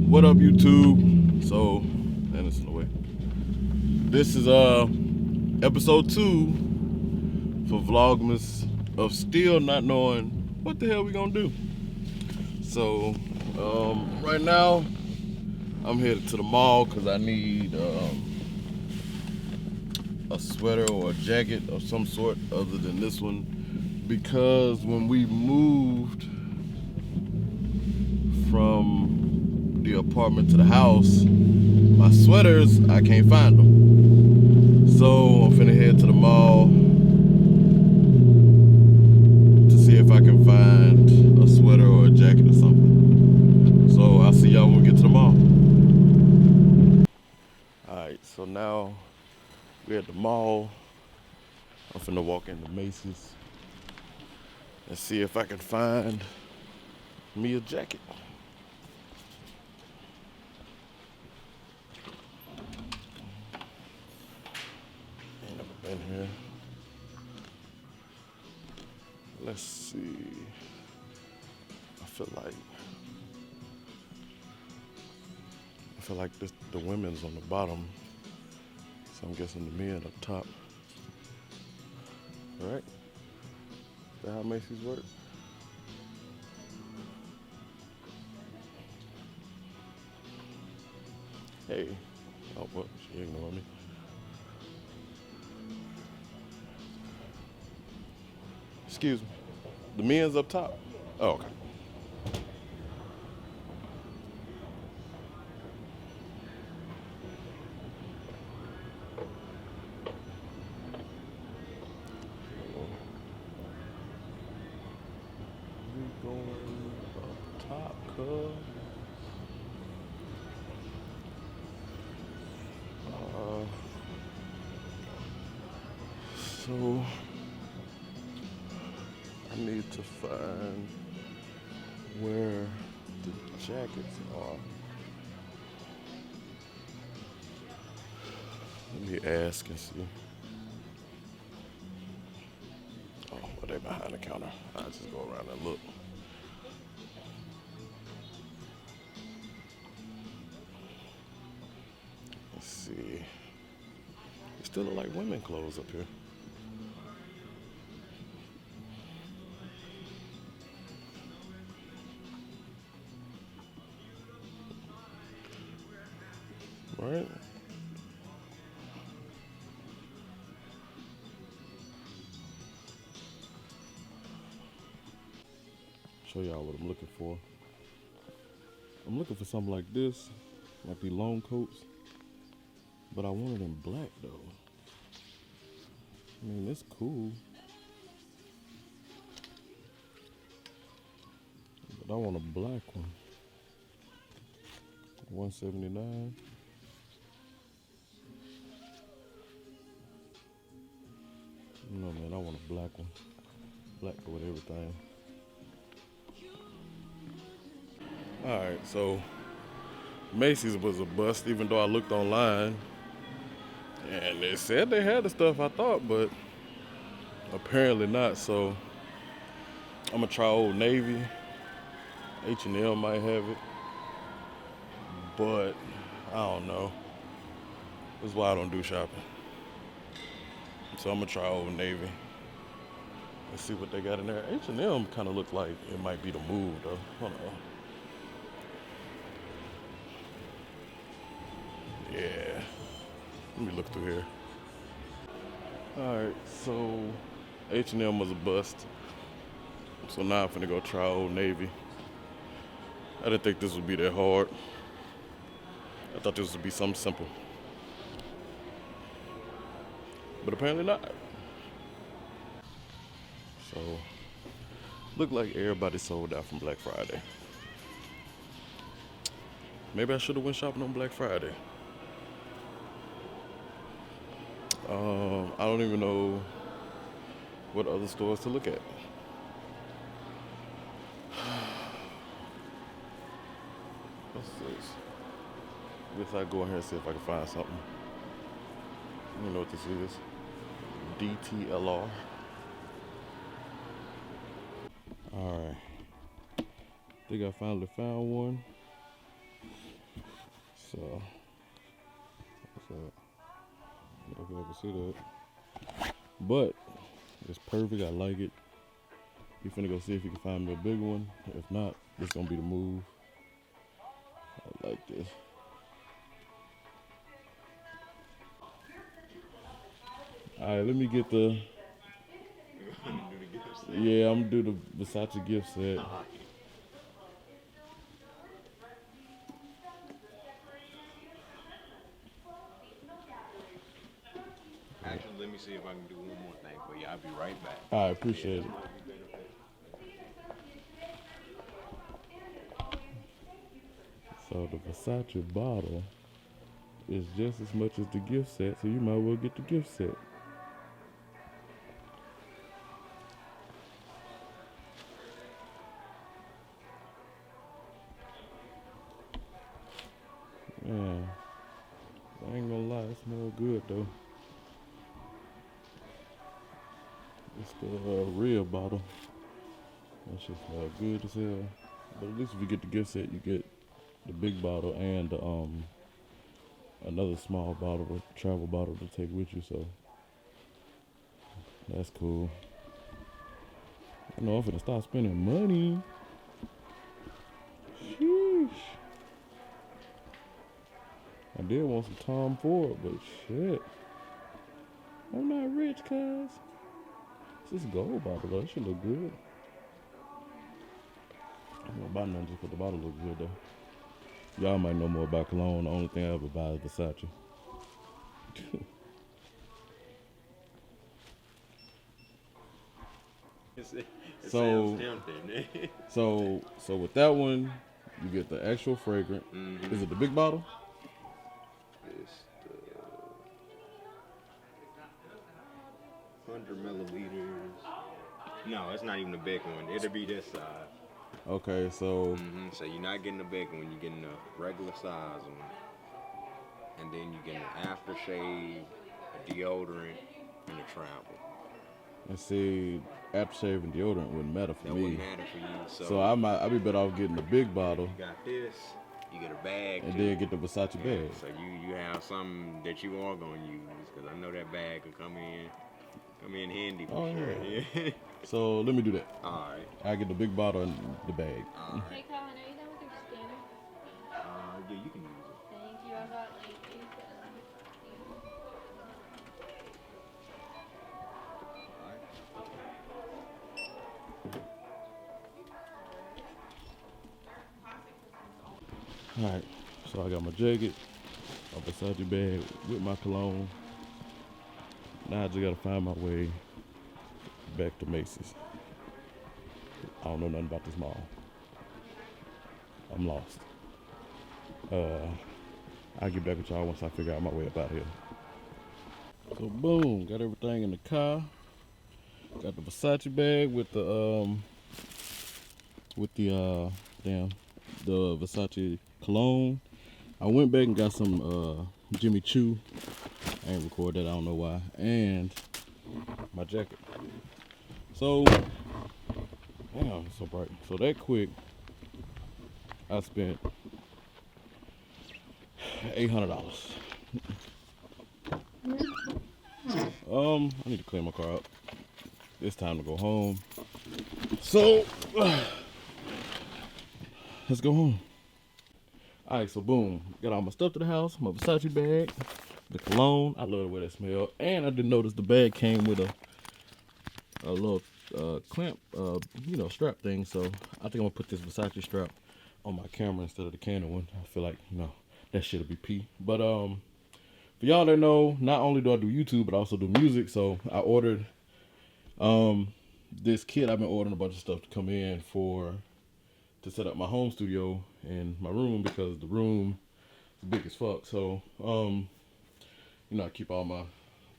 What up, YouTube? So, and it's in the way. This is episode 2 for Vlogmas of still not knowing what the hell we gonna do. So, right now I'm headed to the mall because I need a sweater or a jacket of some sort other than this one, because when we moved from the apartment to the house, my sweaters, I can't find them. So I'm finna head to the mall to see if I can find a sweater or a jacket or something. So I'll see y'all when we get to the mall. Alright, so now we're at the mall. I'm finna walk into Macy's and see if I can find me a jacket. Ain't never been here. Let's see. I feel like the women's on the bottom, so I'm guessing the men up top. All right? Is that how Macy's work? Hey. Oh, well, she ignored me. Excuse me. The men's up top? Oh, okay. We going up top, cuz. So I need to find where the jackets are. Let me ask and see. Oh, well, they behind the counter. I'll just go around and look. Let's see. It still look like women clothes up here. Right? Show y'all what I'm looking for. I'm looking for something like this, like these long coats, but I want it in black though. I mean, it's cool, but I want a black one. $179. No, man, I want a black one. Black with everything. Alright, so Macy's was a bust, even though I looked online. And they said they had the stuff I thought, but apparently not. So I'm gonna try Old Navy. H&M might have it. But I don't know. That's why I don't do shopping. So I'm gonna try Old Navy. Let's see what they got in there. H&M kind of look like it might be the move though. Hold on. Yeah. Let me look through here. Alright, so H&M was a bust. So now I'm finna go try Old Navy. I didn't think this would be that hard. I thought this would be something simple. But apparently not. So, look like everybody sold out from Black Friday. Maybe I should have went shopping on Black Friday. I don't even know what other stores to look at. What's this? I guess I'll go in here and see if I can find something. You know what this is? DTLR. Alright. Think I finally found one. So, what's up? I can see that. But it's perfect. I like it. You finna go see if you can find me a bigger one. If not, this gonna be the move. I like this. All right, let me get the. Yeah, I'm gonna do the Versace gift set. Actually, let me see if I can do one more thing for you. I'll be right back. I appreciate it. So the Versace bottle is just as much as the gift set, so you might well get the gift set. Man, I ain't gonna lie, it smells good though. It's the real bottle. That shit smells good as hell. But at least if you get the gift set, you get the big bottle and another small bottle, a travel bottle to take with you. So that's cool. I know I'm finna start spending money. Sheesh. I did want some Tom Ford, but shit. I'm not rich, cuz. It's this gold bottle though. That shit look good. I'm gonna buy nothing just 'cause the bottle looks good though. Y'all might know more about cologne. The only thing I ever buy is Versace. So, so with that one, you get the actual fragrance. Mm-hmm. Is it the big bottle? It's the 100 milliliters. No, it's not even the big one. It'll be this size. Okay, so So you're not getting the big one. You're getting the regular size one, and then you get an aftershave, a deodorant, and a travel. and see, aftershave and deodorant wouldn't matter for That me. wouldn't matter for you. So I be better off getting the big bottle. You got this. You get a bag And too. then get the Versace bag. So you have something that you are gonna use, because I know that bag could come in handy for sure. Yeah. So let me do that. All right. I get the big bottle and the bag. All right. Hey, Colin, are you done with your scanner? Yeah, you can use it. Thank you. I got like 8 All right. So I got my jacket, my Versace bag with my cologne. Now I just gotta find my way back to Macy's. I don't know nothing about this mall. I'm lost. I'll get back with y'all once I figure out my way up out here. So boom, got everything in the car. Got the Versace bag with the the Versace cologne. I went back and got some Jimmy Choo. I ain't record that, I don't know why. And my jacket. So, damn, it's so bright. So that quick, I spent $800. I need to clean my car up. It's time to go home. So, let's go home. All right, so boom, got all my stuff to the house, my Versace bag, the cologne. I love the way that smell. And I did notice the bag came with a little clamp, strap thing. So I think I'm gonna put this Versace strap on my camera instead of the Canon one. I feel like, that shit'll be P. But for y'all that know, not only do I do YouTube, but I also do music. So I ordered this kit. I've been ordering a bunch of stuff to come in to set up my home studio in my room, because the room is big as fuck. So I keep all my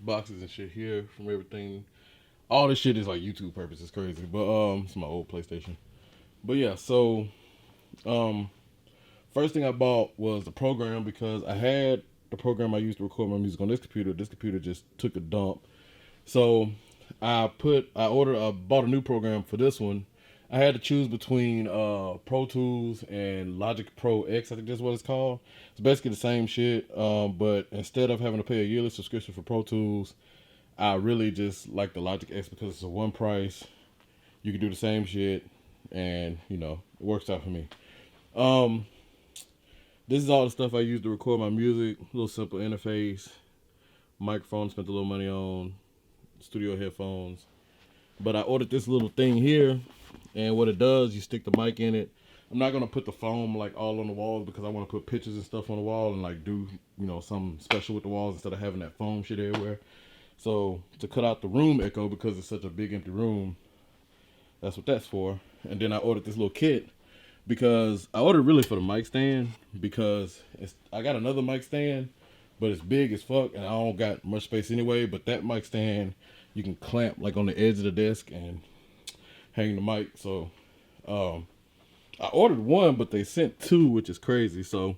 boxes and shit here from everything. All this shit is like YouTube purpose. It's crazy. But it's my old PlayStation. But yeah, so first thing I bought was the program, because I had the program I used to record my music on this computer. This computer just took a dump. So I bought a new program for this one, I had to choose between Pro Tools and Logic Pro X. I think that's what it's called. It's basically the same shit, but instead of having to pay a yearly subscription for Pro Tools, I really just like the Logic X because it's a one price. You can do the same shit, and you know it works out for me. Um, this is all the stuff I use to record my music. A little simple interface, microphone. Spent a little money on studio headphones, but I ordered this little thing here, and what it does, you stick the mic in it. I'm not gonna put the foam like all on the walls because I want to put pictures and stuff on the wall and like do something special with the walls instead of having that foam shit everywhere. So to cut out the room echo because it's such a big empty room, that's what that's for. And then I ordered this little kit because I ordered really for the mic stand because I got another mic stand, but it's big as fuck and I don't got much space anyway. But that mic stand you can clamp like on the edge of the desk and hang the mic. So I ordered one, but they sent two, which is crazy. So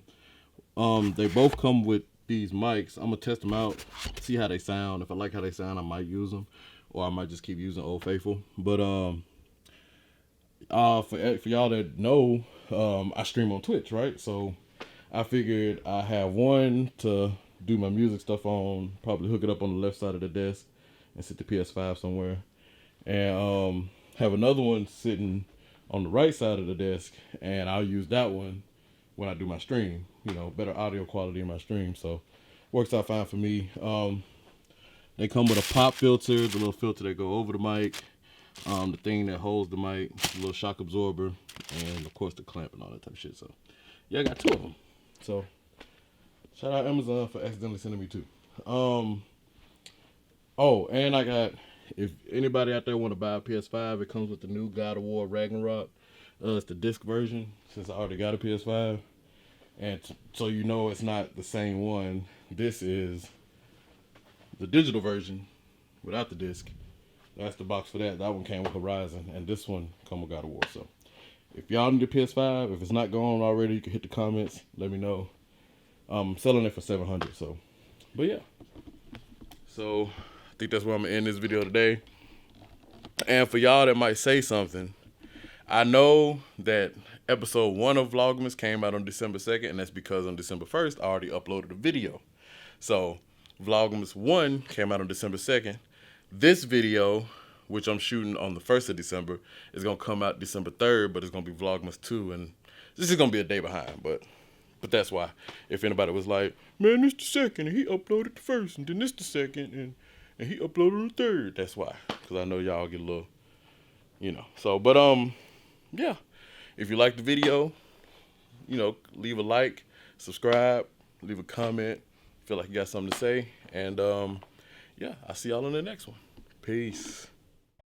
they both come with these mics. I'm gonna test them out, see how they sound. If I like how they sound, I might use them, or I might just keep using Old Faithful. But for y'all that know, I stream on Twitch, right? So I figured I have one to do my music stuff on, probably hook it up on the left side of the desk and sit the PS5 somewhere, and have another one sitting on the right side of the desk, and I'll use that one when I do my stream. Better audio quality in my stream, so works out fine for me. They come with a pop filter, the little filter that go over the mic, the thing that holds the mic, the little shock absorber, and of course the clamp and all that type of shit. So yeah, I got two of them. So shout out Amazon for accidentally sending me two. Oh, and I got, if anybody out there want to buy a PS5, it comes with the new God of War Ragnarok. It's the disc version since I already got a PS5. And so it's not the same one. This is the digital version without the disc. That's the box for that. That one came with Horizon, and this one come with God of War. So if y'all need a PS5, if it's not gone already, you can hit the comments. Let me know. I'm selling it for $700. So, but yeah. So I think that's where I'm gonna end this video today. And for y'all that might say something, I know that episode 1 of Vlogmas came out on December 2nd, and that's because on December 1st, I already uploaded a video. So Vlogmas 1 came out on December 2nd. This video, which I'm shooting on the 1st of December, is going to come out December 3rd, but it's going to be Vlogmas 2, and this is going to be a day behind, but that's why. If anybody was like, man, this the 2nd, and he uploaded the 1st, and then this the 2nd, and he uploaded the 3rd, that's why. Because I know y'all get a little, So, but, yeah. If you like the video, leave a like, subscribe, leave a comment. Feel like you got something to say. And, yeah, I'll see y'all in the next one. Peace.